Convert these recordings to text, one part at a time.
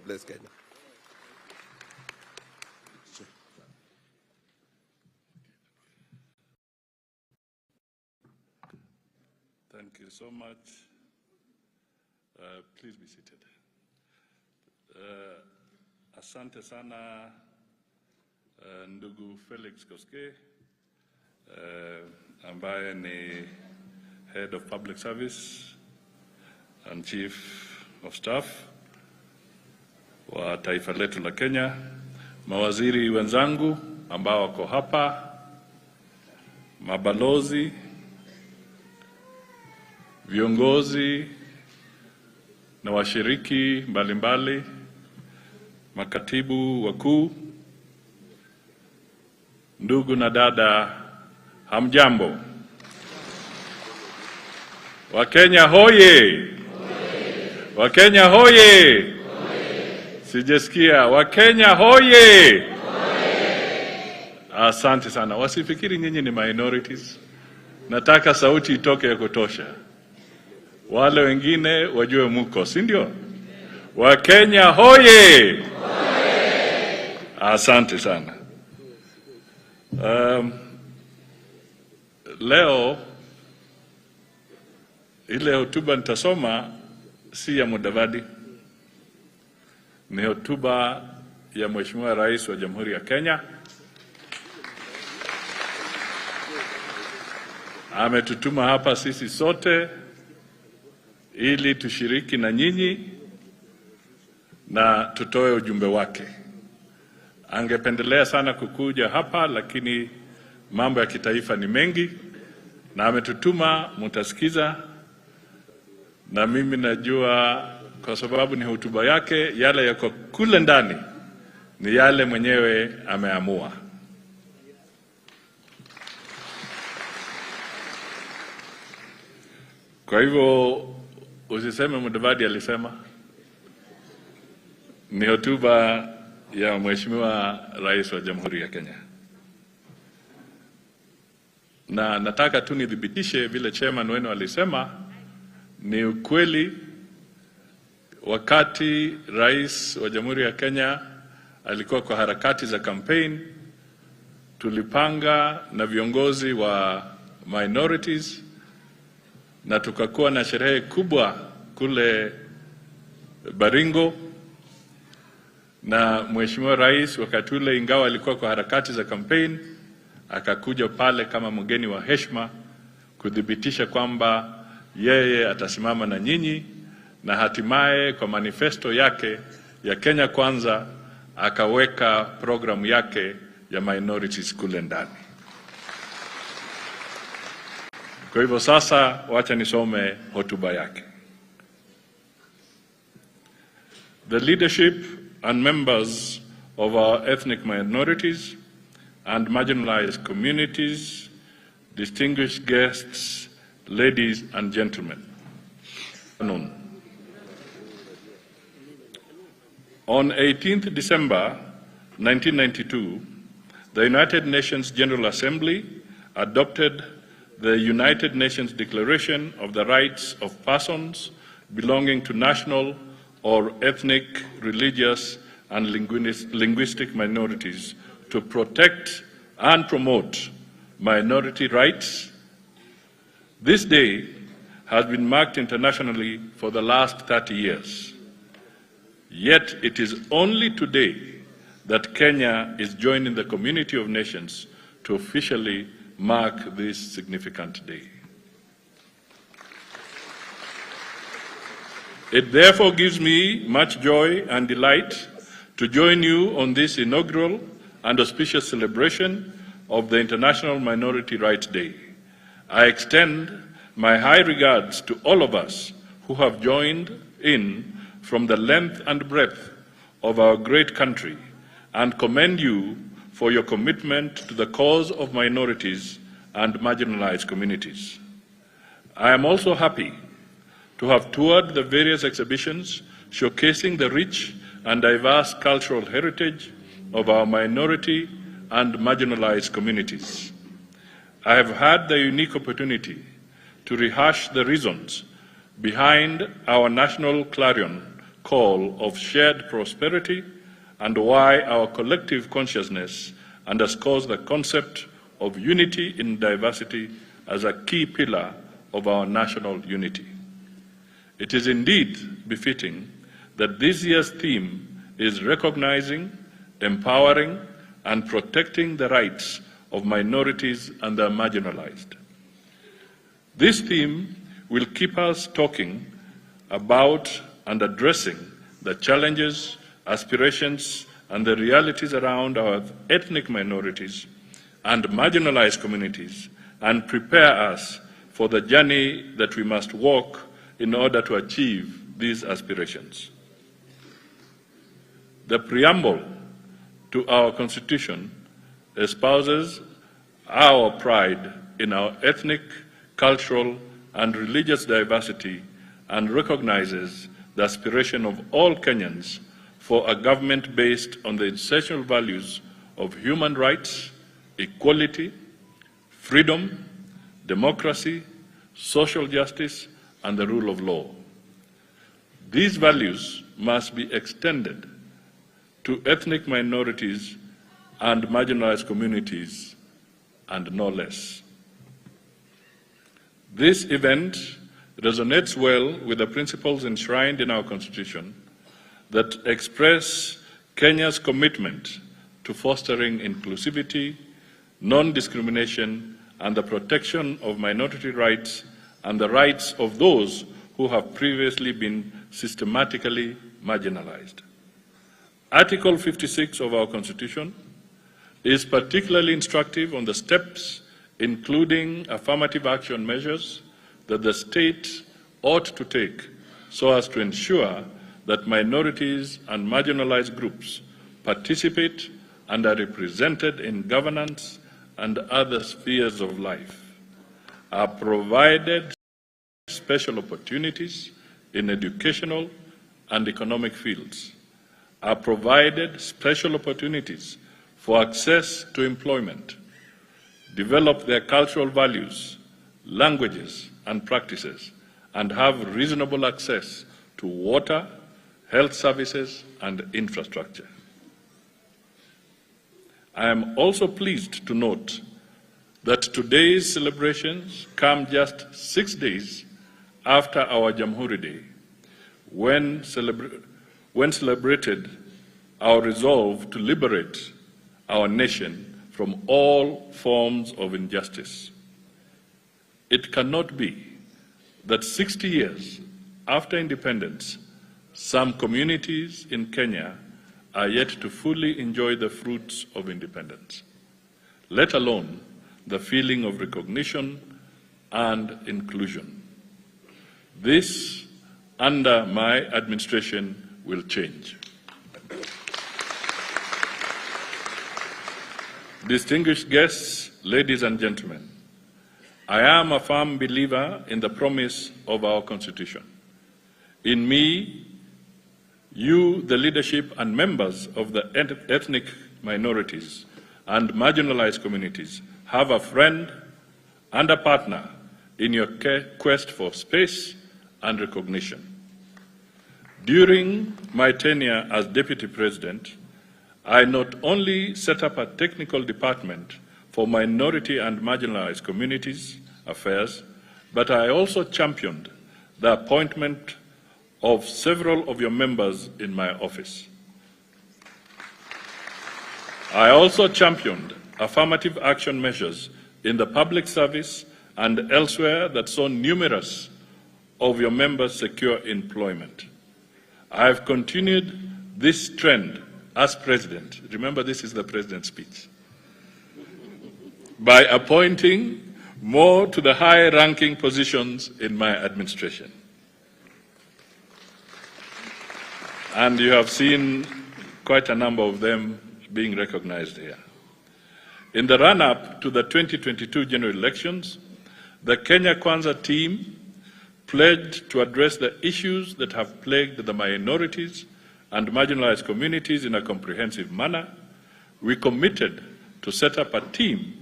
bless Kenya. Thank you so much. Please be seated. Asante sana ndugu Felix Koske, ambaye ni Head of Public Service and Chief of Staff wa taifa letu la Kenya, mawaziri wenzangu ambao wako hapa, mabalozi, viongozi na washiriki mbalimbali, makatibu wakuu, ndugu na dada, hamjambo. Wakenya hoye! Wakenya hoye! Sijasikia. Wakenya hoye! Asante sana. Wasifikiri nyinyi ni minorities. Nataka sauti itoke ya kutosha. Wale wengine wajue muko, si ndio? Wakenya hoye! Asante sana. Leo ile hotuba nitasoma si ya Mudavadi, ni hotuba ya Mheshimiwa Rais wa Jamhuri ya Kenya. Ametutuma hapa sisi sote ili tushiriki na nyinyi na tutoe ujumbe wake. Angependelea sana kukuja hapa, lakini mambo ya kitaifa ni mengi, na ametutuma, mutasikiza, na mimi najua kwa sababu ni hotuba yake, yale yako kule ndani ni yale mwenyewe ameamua. Kwa hivyo usiseme Mudavadi alisema. Ni hotuba ya Mheshimiwa Rais wa Jamhuri ya Kenya. Na nataka tu nidhibitishe vile chairman wenu alisema, ni ukweli. Wakati Rais wa Jamhuri ya Kenya alikuwa kwa harakati za campaign, tulipanga na viongozi wa minorities na tukakuwa na sherehe kubwa kule Baringo, na Mheshimiwa Rais wakati ule, ingawa alikuwa kwa harakati za campaign, akakuja pale kama mgeni wa heshima kudhibitisha kwamba yeye atasimama na nyinyi, na hatimaye kwa manifesto yake ya Kenya Kwanza akaweka programu yake ya minorities kule ndani. Kwa hivyo sasa wacha nisome hotuba yake. The leadership and members of our ethnic minorities and marginalized communities, distinguished guests, ladies and gentlemen. On 18th December 1992, the United Nations General Assembly adopted the United Nations Declaration of the Rights of Persons belonging to national or ethnic, religious, and linguistic minorities to protect and promote minority rights. This day has been marked internationally for the last 30 years. Yet it is only today that Kenya is joining the community of nations to officially mark this significant day. It therefore gives me much joy and delight to join you on this inaugural and auspicious celebration of the International Minority Rights Day. I extend my high regards to all of us who have joined in from the length and breadth of our great country, and commend you for your commitment to the cause of minorities and marginalized communities. I am also happy to have toured the various exhibitions showcasing the rich and diverse cultural heritage of our minority and marginalized communities. I have had the unique opportunity to rehash the reasons behind our national clarion call of shared prosperity and why our collective consciousness underscores the concept of unity in diversity as a key pillar of our national unity. It is indeed befitting that this year's theme is recognizing, empowering, and protecting the rights of minorities and the marginalized. This theme will keep us talking about and addressing the challenges, aspirations, and the realities around our ethnic minorities and marginalized communities, and prepare us for the journey that we must walk in order to achieve these aspirations. The preamble to our Constitution espouses our pride in our ethnic, cultural, and religious diversity and recognizes the aspiration of all Kenyans for a government based on the essential values of human rights, equality, freedom, democracy, social justice, and the rule of law. These values must be extended to ethnic minorities and marginalized communities, and no less. This event resonates well with the principles enshrined in our Constitution that express Kenya's commitment to fostering inclusivity, non-discrimination, and the protection of minority rights and the rights of those who have previously been systematically marginalized. Article 56 of our Constitution is particularly instructive on the steps, including affirmative action measures, that the state ought to take so as to ensure that minorities and marginalized groups participate and are represented in governance and other spheres of life, are provided special opportunities in educational and economic fields, are provided special opportunities for access to employment, develop their cultural values, languages, and practices, and have reasonable access to water, health services, and infrastructure. I am also pleased to note that today's celebrations come just 6 days after our Jamhuri Day, when celebrated our resolve to liberate our nation from all forms of injustice. It cannot be that 60 years after independence, some communities in Kenya are yet to fully enjoy the fruits of independence, let alone the feeling of recognition and inclusion. This, under my administration, will change. Distinguished guests, ladies and gentlemen, I am a firm believer in the promise of our Constitution. In me, you, the leadership and members of the ethnic minorities and marginalized communities, have a friend and a partner in your quest for space and recognition. During my tenure as Deputy President, I not only set up a technical department for minority and marginalized communities affairs, but I also championed the appointment of several of your members in my office. I also championed affirmative action measures in the public service and elsewhere that saw numerous of your members secure employment. I have continued this trend as President. Remember, this is the President's speech. By appointing more to the high-ranking positions in my administration. And you have seen quite a number of them being recognized here. In the run-up to the 2022 general elections, the Kenya Kwanza team pledged to address the issues that have plagued the minorities and marginalized communities in a comprehensive manner. We committed to set up a team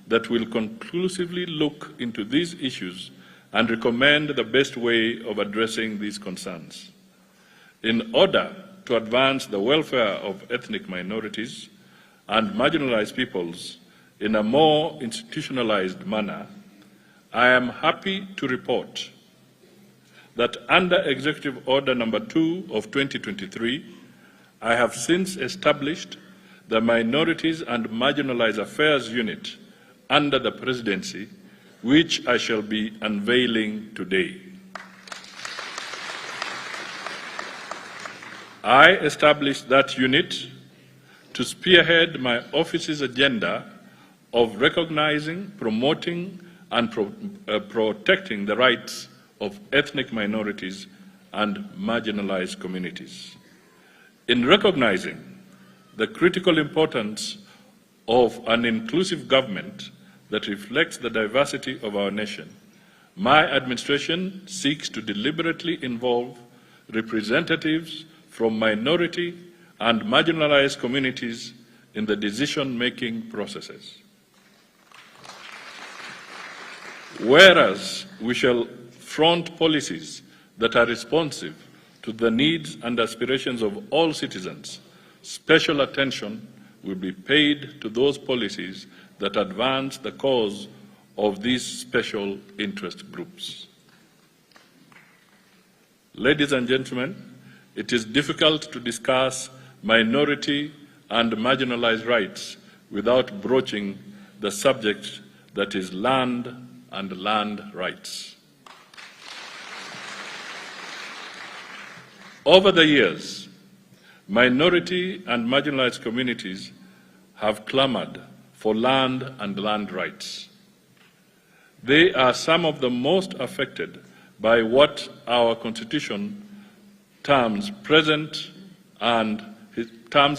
that will conclusively look into these issues and recommend the best way of addressing these concerns. in order to advance the welfare of ethnic minorities and marginalized peoples in a more institutionalized manner, I am happy to report that under Executive Order Number 2 of 2023, I have since established the Minorities and Marginalized Affairs Unit under the Presidency, which I shall be unveiling today. I established that unit to spearhead my office's agenda of recognizing, promoting, and protecting the rights of ethnic minorities and marginalized communities. In recognizing the critical importance of an inclusive government that reflects the diversity of our nation, my administration seeks to deliberately involve representatives from minority and marginalized communities in the decision-making processes. Whereas we shall front policies that are responsive to the needs and aspirations of all citizens, special attention will be paid to those policies that advance the cause of these special interest groups. Ladies and gentlemen, it is difficult to discuss minority and marginalized rights without broaching the subject that is land and land rights. Over the years, minority and marginalized communities have clamored for land and land rights. They are some of the most affected by what our Constitution terms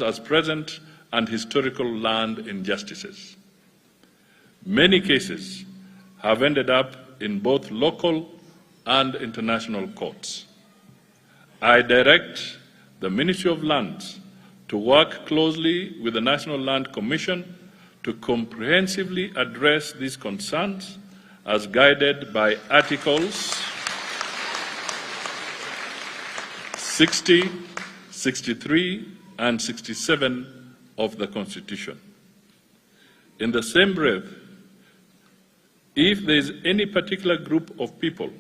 as present and historical land injustices. Many cases have ended up in both local and international courts. I direct the Ministry of Lands to work closely with the National Land Commission to comprehensively address these concerns as guided by Articles 60, 63, and 67 of the Constitution. In the same breath, if there is any particular group of people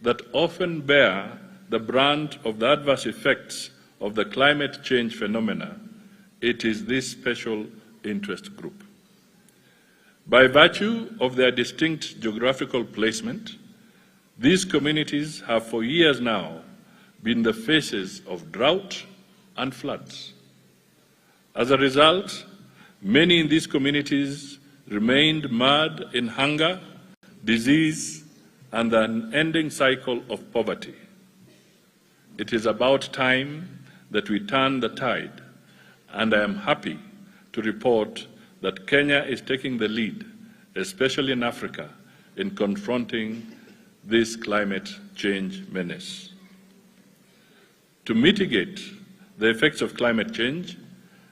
that often bear the brunt of the adverse effects of the climate change phenomena, it is this special interest group. By virtue of their distinct geographical placement, these communities have for years now been the faces of drought and floods. As a result, many in these communities remained mired in hunger, disease, and the unending cycle of poverty. It is about time that we turn the tide, and I am happy to report that Kenya is taking the lead, especially in Africa, in confronting this climate change menace. To mitigate the effects of climate change,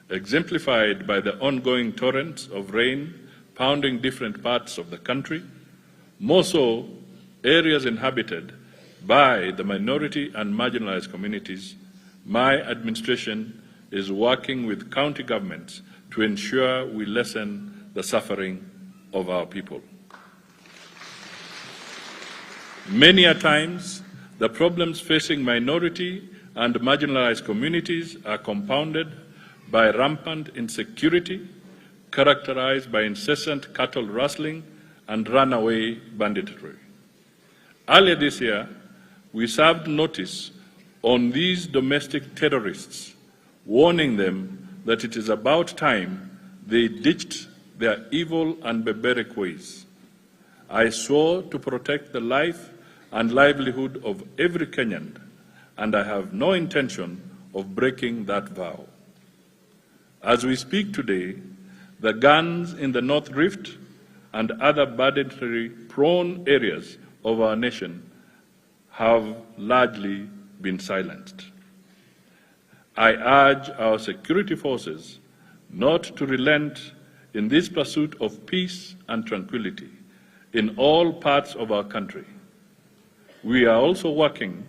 exemplified by the ongoing torrents of rain pounding different parts of the country, more so areas inhabited by the minority and marginalized communities, my administration is working with county governments to ensure we lessen the suffering of our people. Many a times, the problems facing minority and marginalized communities are compounded by rampant insecurity, characterized by incessant cattle rustling and runaway banditry. Earlier this year, we served notice on these domestic terrorists, warning them that it is about time they ditched their evil and barbaric ways. I swore to protect the life and livelihood of every Kenyan, and I have no intention of breaking that vow. As we speak today, the guns in the North Rift and other banditry-prone areas of our nation have largely been silenced. I urge our security forces not to relent in this pursuit of peace and tranquility in all parts of our country. We are also working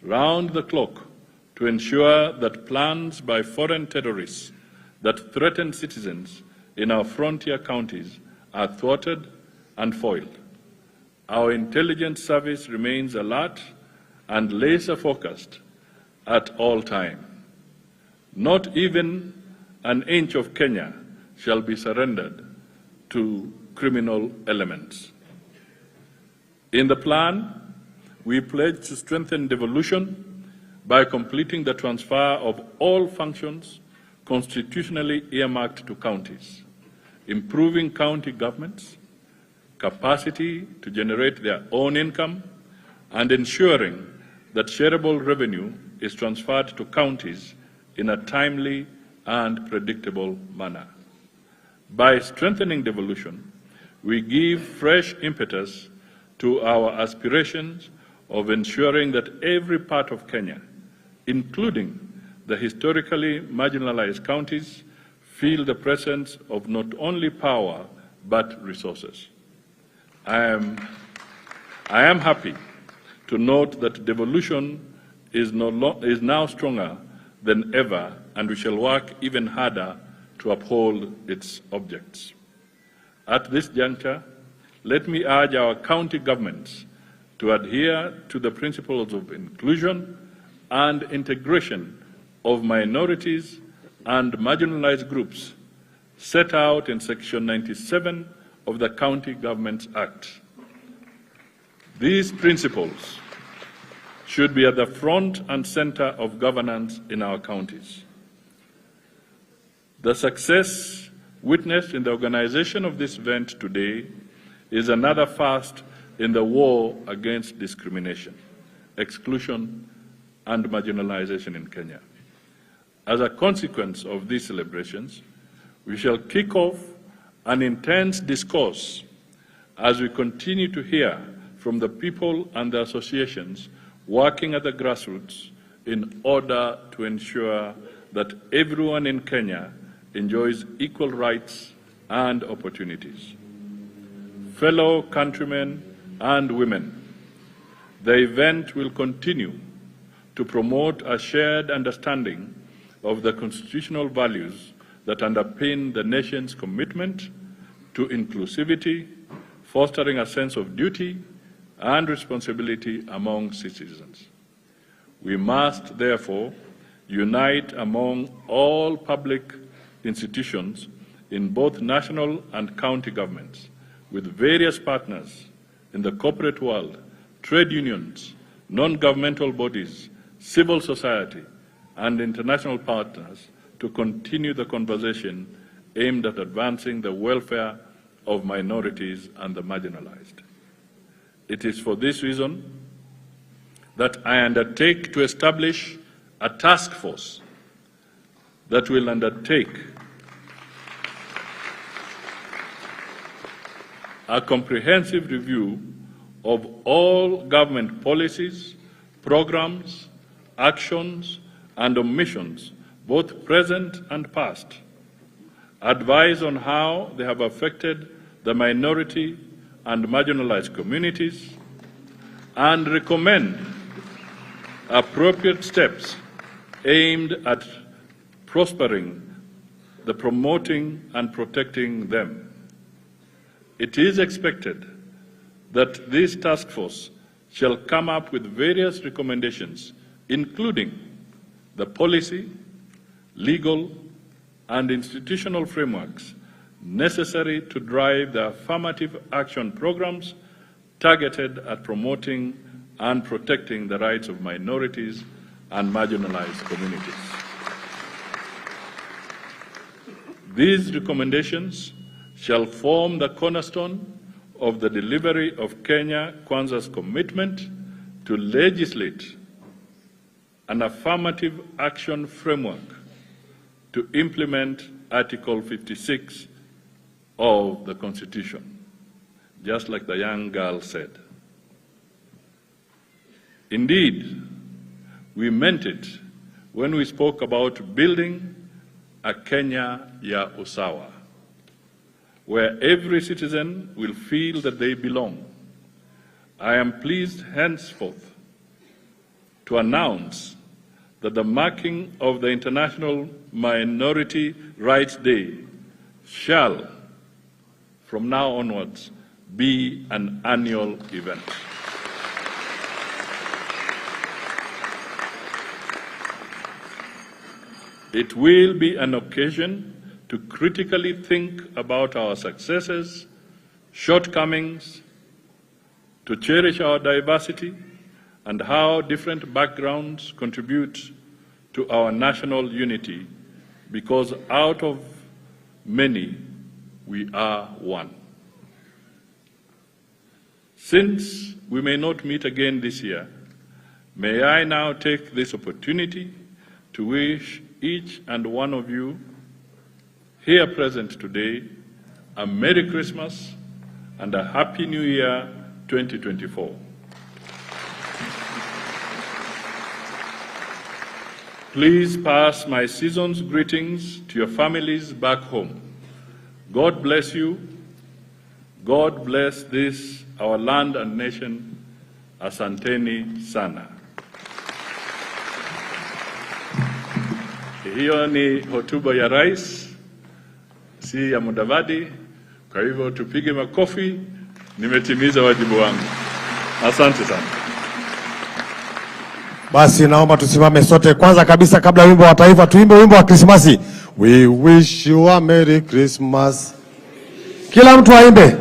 round the clock to ensure that plans by foreign terrorists that threaten citizens in our frontier counties are thwarted and foiled. Our intelligence service remains alert and laser-focused at all times. Not even an inch of Kenya shall be surrendered to criminal elements. In the plan, we pledge to strengthen devolution by completing the transfer of all functions constitutionally earmarked to counties, improving county governments' capacity to generate their own income, and ensuring that shareable revenue is transferred to counties in a timely and predictable manner. By strengthening devolution, we give fresh impetus to our aspirations of ensuring that every part of Kenya, including the historically marginalized counties, feel the presence of not only power but resources. I am happy to note that devolution is now stronger than ever, and we shall work even harder to uphold its objects. At this juncture, let me urge our county governments to adhere to the principles of inclusion and integration of minorities and marginalized groups set out in Section 97 of the County Governments Act. These principles should be at the front and center of governance in our counties. The success witnessed in the organization of this event today is another first in the war against discrimination, exclusion, and marginalization in Kenya. As a consequence of these celebrations, we shall kick off an intense discourse as we continue to hear from the people and the associations working at the grassroots in order to ensure that everyone in Kenya enjoys equal rights and opportunities. Fellow countrymen and women, the event will continue to promote a shared understanding of the constitutional values that underpin the nation's commitment to inclusivity, fostering a sense of duty and responsibility among citizens. We must, therefore, unite among all public institutions in both national and county governments, with various partners in the corporate world, trade unions, non-governmental bodies, civil society, and international partners to continue the conversation aimed at advancing the welfare of minorities and the marginalized. It is for this reason that I undertake to establish a task force that will undertake a comprehensive review of all government policies, programs, actions, and omissions, both present and past, advise on how they have affected the minority and marginalized communities, and recommend appropriate steps aimed at prospering, promoting, and protecting them. It is expected that this task force shall come up with various recommendations, including the policy, legal, and institutional frameworks necessary to drive the affirmative action programs targeted at promoting and protecting the rights of minorities and marginalized communities. These recommendations shall form the cornerstone of the delivery of Kenya Kwanza's commitment to legislate an affirmative action framework to implement Article 56 of the Constitution, just like the young girl said. Indeed, we meant it when we spoke about building a Kenya ya usawa, where every citizen will feel that they belong. I am pleased henceforth to announce that the marking of the International Minority Rights Day shall, from now onwards, be an annual event. It will be an occasion to critically think about our successes, shortcomings, to cherish our diversity, and how different backgrounds contribute to our national unity, because out of many, we are one. Since we may not meet again this year, may I now take this opportunity to wish each and one of you here present today a Merry Christmas and a Happy New Year 2024. Please pass my season's greetings to your families back home. God bless you. God bless this, our land and nation. Asanteni sana. Hiyo ni hotuba ya rais, si ya Mudavadi. Kwa hivyo tupige makofi, nimetimiza wajibu wangu. Asante sana. Basi naomba tusimame sote. Kwanza kabisa kabla wimbo wa taifa tuimbe wimbo wa Krismasi. We wish you a Merry Christmas. Kila mtu aimbe.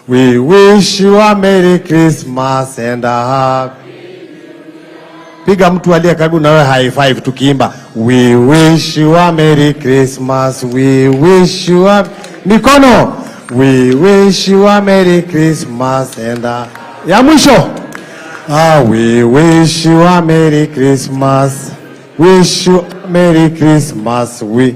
We wish you a Merry Christmas and a happy. Piga mtu aliye karibu na wewe high five tukiimba. We wish you a Merry Christmas. We wish you a mikono. We wish you a Merry Christmas and a ya mwisho. We wish you a Merry Christmas. Wish you a Merry Christmas. We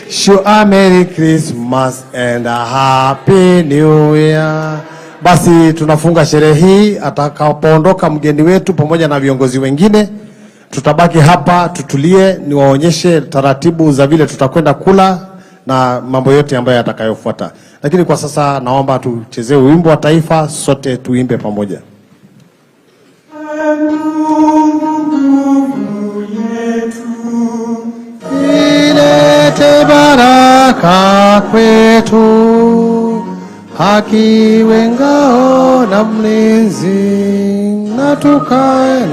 wish you a Merry Christmas and a Happy New Year. Basi tunafunga sherehe hii. Atakapoondoka mgeni wetu pamoja na viongozi wengine, tutabaki hapa tutulie, niwaonyeshe taratibu za vile tutakwenda kula na mambo yote ambayo yatakayofuata. Lakini kwa sasa naomba tuchezee wimbo wa taifa, sote tuimbe pamoja. Ilete baraka kwetu, haki wengao na mlinzi, na tukae